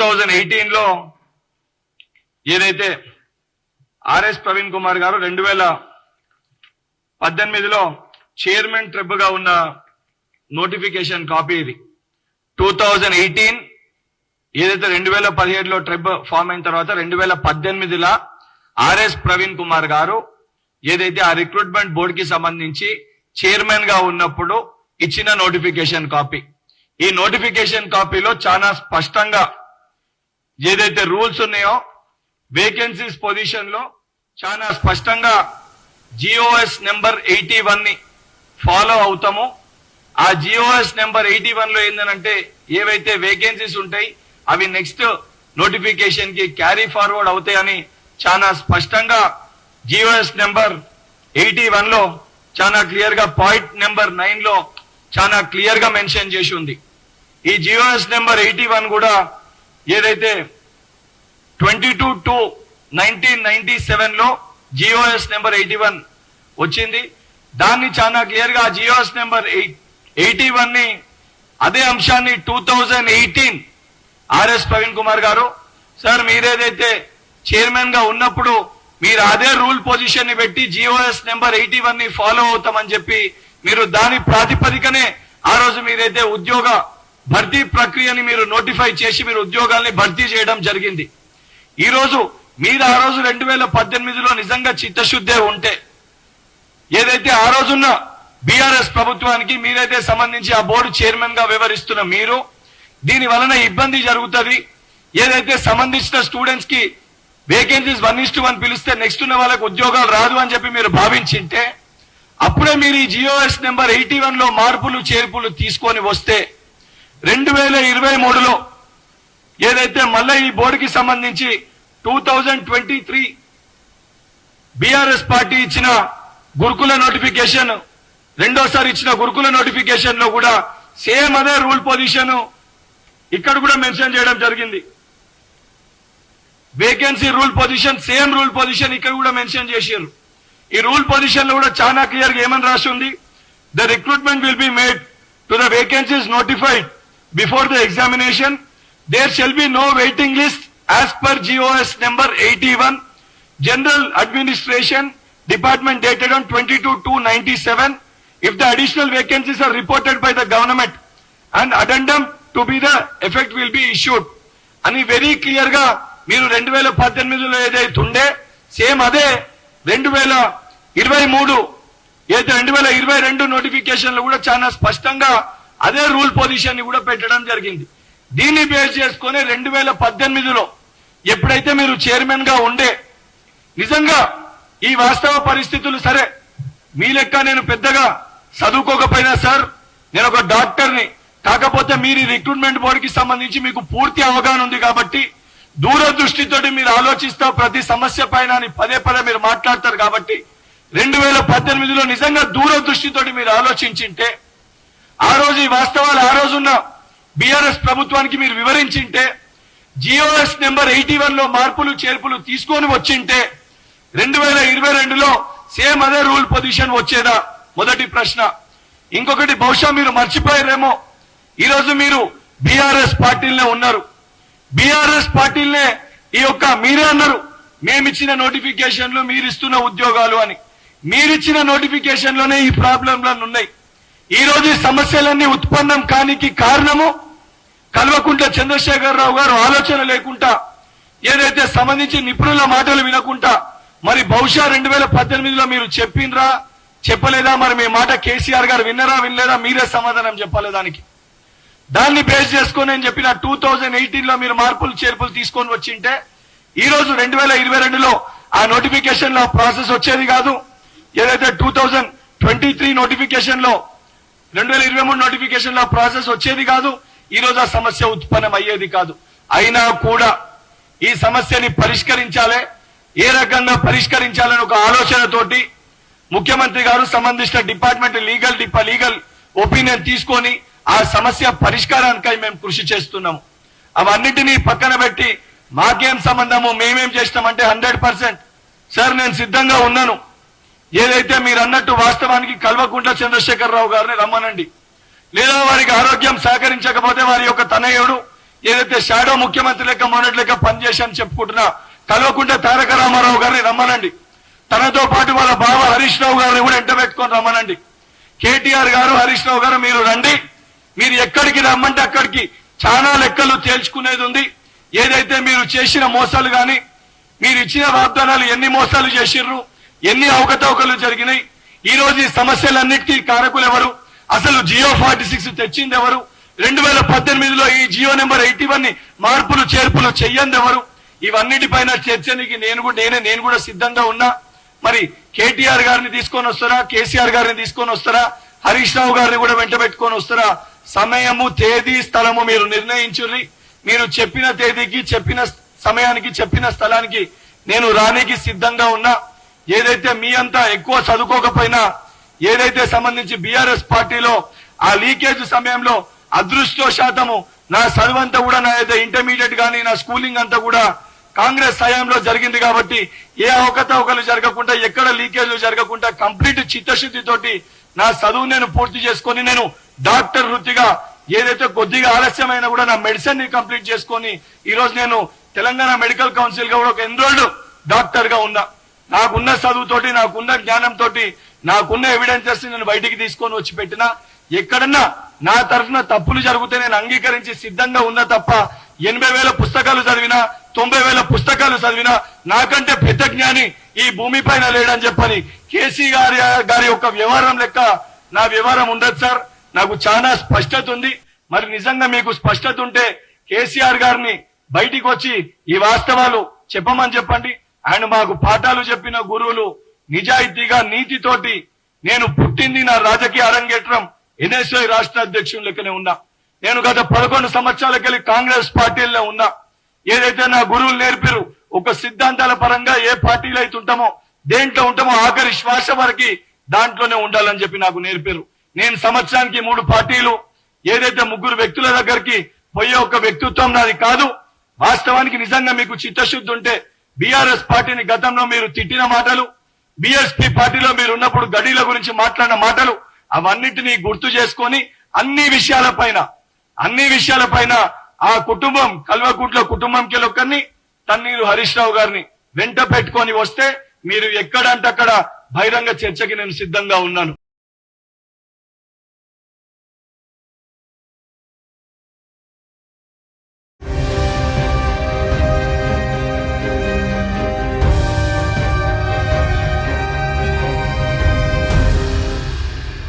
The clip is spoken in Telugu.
2018లో ఏదైతే ఆర్ఎస్ ప్రవీణ్ కుమార్ గారు 2018లో చైర్మన్ ట్రిబ్ గా ఉన్న నోటిఫికేషన్ కాపీ ఇది. 2018 ఏదైతే 2017లో ట్రిబ్ ఫామ్ అయిన తర్వాత 2018లో ఆర్ఎస్ ప్రవీణ్ కుమార్ గారు ఏదైతే ఆ రిక్రూట్మెంట్ బోర్డ్ కి సంబంధించి చైర్మన్ గా ఉన్నప్పుడు ఇచ్చిన నోటిఫికేషన్ కాపీ. ఈ నోటిఫికేషన్ కాపీలో చాలా స్పష్టంగా ఏదైతే రూల్స్ ఉన్నాయో వేకెన్సీస్ పొజిషన్ లో చాలా స్పష్టంగా జిఓఎస్ నెంబర్ 81 ని ఫాలో అవుతాము. ఆ జిఓఎస్ నెంబర్ 81 లో ఏంటంటే ఏవైతే వేకెన్సీస్ ఉంటాయి అవి నెక్స్ట్ నోటిఫికేషన్ కి క్యారీ ఫార్వర్డ్ అవుతాయని చాలా స్పష్టంగా జిఓఎస్ నెంబర్ 81 లో చాలా క్లియర్ గా పాయింట్ నెంబర్ 9 లో చాలా క్లియర్ గా మెన్షన్ చేసి ఉంది. ఈ జిఓఎస్ నెంబర్ 81 కూడా ఏదైతే 22/2/1997 లో జిఓఎస్ నెంబర్ 81 వచ్చింది. దాన్ని చాలా క్లియర్ గా జిఓఎస్ నెంబర్ 81 ని అదే అంశాన్ని 2018 ఆర్ఎస్ ప్రవీణ్ కుమార్ గారు సార్ మీరేదైతే చైర్మన్ గా ఉన్నప్పుడు మీరు అదే రూల్ పొజిషన్ ని పెట్టి జిఓఎస్ నెంబర్ 81 ని ఫాలో అవుతామని చెప్పి మీరు దాని ప్రాతిపదికనే ఆ రోజు మీరైతే ఉద్యోగ భర్తీ ప్రక్రియని మీరు నోటిఫై చేసి మీరు ఉద్యోగాల్ని భర్తీ చేయడం జరిగింది. ఈ రోజు మీరు ఆ రోజు 2018లో నిజంగా చిత్తశుద్ధే ఉంటే ఏదైతే ఆ రోజున్న బీఆర్ఎస్ ప్రభుత్వానికి మీరైతే సంబంధించి ఆ బోర్డు చైర్మన్ గా వ్యవహరిస్తున్న మీరు దీని వలన ఇబ్బంది జరుగుతుంది, ఏదైతే సంబంధించిన స్టూడెంట్స్ కి వేకెన్సీస్ 1:1 పిలిస్తే నెక్స్ట్ ఉన్న వాళ్ళకి ఉద్యోగాలు రాదు అని చెప్పి మీరు భావించింటే అప్పుడే మీరు ఈ జిఓఎస్ నెంబర్ 81 లో మార్పులు చేర్పులు తీసుకొని వస్తే 2023లో ఏదైతే మళ్ళీ ఈ బోర్డుకి సంబంధించి 2023 బీఆర్ఎస్ పార్టీ ఇచ్చిన గురుకుల నోటిఫికేషన్ రెండోసారి ఇచ్చిన గురుకుల నోటిఫికేషన్ లో కూడా సేమ్ అదే రూల్ పొజిషన్ ఇక్కడ కూడా మెన్షన్ చేయడం జరిగింది. Vacancy rule position same rule position ఇక్కడ కూడా మెన్షన్ చేశారు. ఈ రూల్ పొజిషన్ లో కూడా చాలా క్లియర్ గా ఏమని రాసి ఉంది, the recruitment will be made to the vacancies notified before the examination. There shall be no waiting list as per GOs number 81 general administration department dated on 22/2/97. if the additional vacancies are reported by the government and addendum to be the effect will be issued అని వెరీ క్లియర్ గా మీరు 2018లో ఏదైతే ఉండే సేమ్ అదే 2023 ఏదైతే 2022 నోటిఫికేషన్ లో కూడా చాలా స్పష్టంగా అదే రూల్ పొజిషన్ ని కూడా పెట్టడం జరిగింది. దీన్ని బేస్ చేసుకుని 2018లో ఎప్పుడైతే మీరు చైర్మన్ గా ఉండే నిజంగా ఈ వాస్తవ పరిస్థితులు సరే మీ లెక్క నేను పెద్దగా చదువుకోకపోయినా సార్ నేను ఒక డాక్టర్ని, కాకపోతే మీరు రిక్రూట్మెంట్ బోర్డుకి సంబంధించి మీకు పూర్తి అవగాహన ఉంది కాబట్టి దూరదృష్టితోటి మీరు ఆలోచిస్తా ప్రతి సమస్య పైన పదే పదే మీరు మాట్లాడతారు కాబట్టి 2018లో నిజంగా దూరదృష్టితోటి మీరు ఆలోచించింటే ఆ రోజు ఈ వాస్తవాలు ఆ రోజున్న బీఆర్ఎస్ ప్రభుత్వానికి మీరు వివరించింటే జిఓఎస్ నెంబర్ 81 లో మార్పులు చేర్పులు తీసుకొని వచ్చింటే 2022లో సేమ్ అదే రూల్ పొజిషన్ వచ్చేదా? మొదటి ప్రశ్న. ఇంకొకటి బహుశా మీరు మర్చిపోయారేమో, ఈరోజు మీరు బీఆర్ఎస్ పార్టీలనే ఉన్నారు. బీఆర్ఎస్ పార్టీలనే ఈ యొక్క మీరే అన్నారు మేమిచ్చిన నోటిఫికేషన్లు మీరిస్తున్న ఉద్యోగాలు అని. మీరిచ్చిన నోటిఫికేషన్లోనే ఈ ప్రాబ్లంలు ఉన్నాయి. ఈ రోజు ఈ సమస్యలన్నీ ఉత్పన్నం కానికి కారణము కల్వకుంట్ల చంద్రశేఖరరావు గారు ఆలోచన లేకుండా ఏదైతే సంబంధించి నిపుణుల మాటలు వినకుండా మరి బహుశా 2018లో మీరు చెప్పిండ్రా చెప్పలేదా? మరి మీ మాట కేసీఆర్ గారు విన్నరా వినలేదా? మీరే సమాధానం చెప్పాలి దానికి. దాన్ని బేస్ చేసుకొని నేను చెప్పిన 2018లో మీరు మార్పులు చేర్పులు తీసుకొని వచ్చింటే ఈ రోజు 2022లో ఆ నోటిఫికేషన్ లో ప్రాసెస్ వచ్చేది కాదు. ఏదైతే 2023 నోటిఫికేషన్ లో 2023 నోటిఫికేషన్ లో ప్రాసెస్ వచ్చేది కాదు. ఈ రోజు ఆ సమస్య ఉత్పన్నం అయ్యేది కాదు. అయినా కూడా ఈ సమస్యని పరిష్కరించాలి, ఏ రకంగా పరిష్కరించాలని ఒక ఆలోచనతోటి ముఖ్యమంత్రి గారు సంబంధించిన డిపార్ట్మెంట్ లీగల్ ఒపీనియన్ తీసుకొని ఆ సమస్య పరిష్కారానికై మేము కృషి చేస్తున్నాము. అవన్నిటినీ పక్కన పెట్టి మాకేం సంబంధము మేమేం చేస్తామంటే 100% సార్ నేను సిద్ధంగా ఉన్నాను. ఏదైతే మీరు అన్నట్టు వాస్తవానికి కల్వకుంట్ల చంద్రశేఖరరావు గారిని రమ్మనండి, లేదా వారికి ఆరోగ్యం సహకరించకపోతే వారి యొక్క తనయుడు ఏదైతే షాడో ముఖ్యమంత్రి లెక్క మొన్నటి లెక్క పనిచేశాను చెప్పుకుంటున్నా కల్వకుంట్ల తారక రామారావు గారిని రమ్మనండి. తనతో పాటు వాళ్ళ బావ హరీష్ రావు గారిని కూడా ఎంట పెట్టుకొని రమ్మనండి. కేటీఆర్ గారు, హరీష్ రావు గారు మీరు రండి. మీరు ఎక్కడికి రమ్మంటే అక్కడికి చాలా లెక్కలు తేల్చుకునేది ఉంది. ఏదైతే మీరు చేసిన మోసాలు గాని, మీరు ఇచ్చిన వాగ్దానాలు ఎన్ని మోసాలు చేసిర్రు, ఎన్ని అవకతవకలు జరిగినాయి, ఈ రోజు ఈ సమస్యలన్నిటికీ కారకులు ఎవరు, అసలు జియో 46 తెచ్చింది ఎవరు, 2018లో ఈ జియో నెంబర్ 81 మార్పులు చేర్పులు చెయ్యంది ఎవరు, ఇవన్నిటిపైన చర్చనికి నేను కూడా సిద్ధంగా ఉన్నా. మరి కేటీఆర్ గారిని తీసుకొని వస్తారా, కేసీఆర్ గారిని తీసుకొని వస్తారా, హరీష్ రావు గారిని కూడా వెంట పెట్టుకొని వస్తారా? సమయము, తేదీ, స్థలము మీరు నిర్ణయించుర్రి. మీరు చెప్పిన తేదీకి, చెప్పిన సమయానికి, చెప్పిన స్థలానికి నేను రానికి సిద్ధంగా ఉన్నా. ఏదైతే మీ అంతా ఎక్కువ చదువుకోకపోయినా, ఏదైతే సంబంధించి బీఆర్ఎస్ పార్టీలో ఆ లీకేజ్ సమయంలో అదృష్టవశాత్తము నా చదువంతా కూడా, నా అయితే ఇంటర్మీడియట్ గానీ నా స్కూలింగ్ అంతా కూడా కాంగ్రెస్ హయాంలో జరిగింది కాబట్టి ఏ అవకతవకలు జరగకుండా, ఎక్కడ లీకేజ్లు జరగకుండా కంప్లీట్ చిత్తశుద్ధితోటి నా చదువు నేను పూర్తి చేసుకొని నేను డాక్టర్ వృత్తిగా ఏదైతే కొద్దిగా ఆలస్యమైనా కూడా నా మెడిసిన్ ని కంప్లీట్ చేసుకొని ఈ రోజు నేను తెలంగాణ మెడికల్ కౌన్సిల్ గా కూడా ఒక ఎన్రోల్డ్ డాక్టర్ గా ఉన్నా. నాకున్న చదువుతోటి, నాకున్న జ్ఞానంతో, నాకున్న ఎవిడెన్సెస్ నేను బయటికి తీసుకొని వచ్చి పెట్టినా. ఎక్కడన్నా నా తరఫున తప్పులు జరిగితే నేను అంగీకరించి సిద్ధంగా ఉన్నా తప్ప 80,000 పుస్తకాలు చదివినా, 90,000 పుస్తకాలు చదివినా నాకంటే పెద్ద జ్ఞాని ఈ భూమి పైన లేడని చెప్పని కేసీ గారి యొక్క వ్యవహారం లెక్క నా వ్యవహారం ఉండదు సార్. నాకు చాలా స్పష్టత ఉంది. మరి నిజంగా మీకు స్పష్టత ఉంటే కేసీఆర్ గారిని బయటికి వచ్చి ఈ వాస్తవాలు చెప్పమని చెప్పండి. ఆయన మాకు పాఠాలు చెప్పిన గురువులు, నిజాయితీగా నీతితోటి నేను పుట్టింది, నా రాజకీయ అరంగేట్రం ఎన్ఎస్ఐ రాష్ట్ర అధ్యక్షుని లెక్కనే ఉన్నా. నేను గత 11 సంవత్సరాలకెళ్ళి కాంగ్రెస్ పార్టీలో ఉన్నా. ఏదైతే నా గురువులు నేర్పారు, ఒక సిద్ధాంతాల పరంగా ఏ పార్టీలో అయితే ఉంటామో, దేంట్లో ఉంటామో ఆఖరి శ్వాస వరకు దాంట్లోనే ఉండాలని చెప్పి నాకు నేర్పారు. నేను సంవత్సరానికి 3 పార్టీలు, ఏదైతే 3 వ్యక్తుల దగ్గరికి పోయే ఒక వ్యక్తిత్వం నాది కాదు. వాస్తవానికి నిజంగా మీకు చిత్తశుద్ధి ఉంటే బీఆర్ఎస్ పార్టీని గతంలో మీరు తిట్టిన మాటలు, బీఎస్పీ పార్టీలో మీరు ఉన్నప్పుడు గడీల గురించి మాట్లాడిన మాటలు, అవన్నిటినీ గుర్తు చేసుకొని అన్ని విషయాలపైన ఆ కుటుంబం, కల్వకుంట్ల కుటుంబంకి ఒకరిని, తన్నీరు హరీష్ రావు గారిని వెంట పెట్టుకొని వస్తే మీరు ఎక్కడంటే అక్కడ బహిరంగ చర్చకి నేను సిద్ధంగా ఉన్నాను.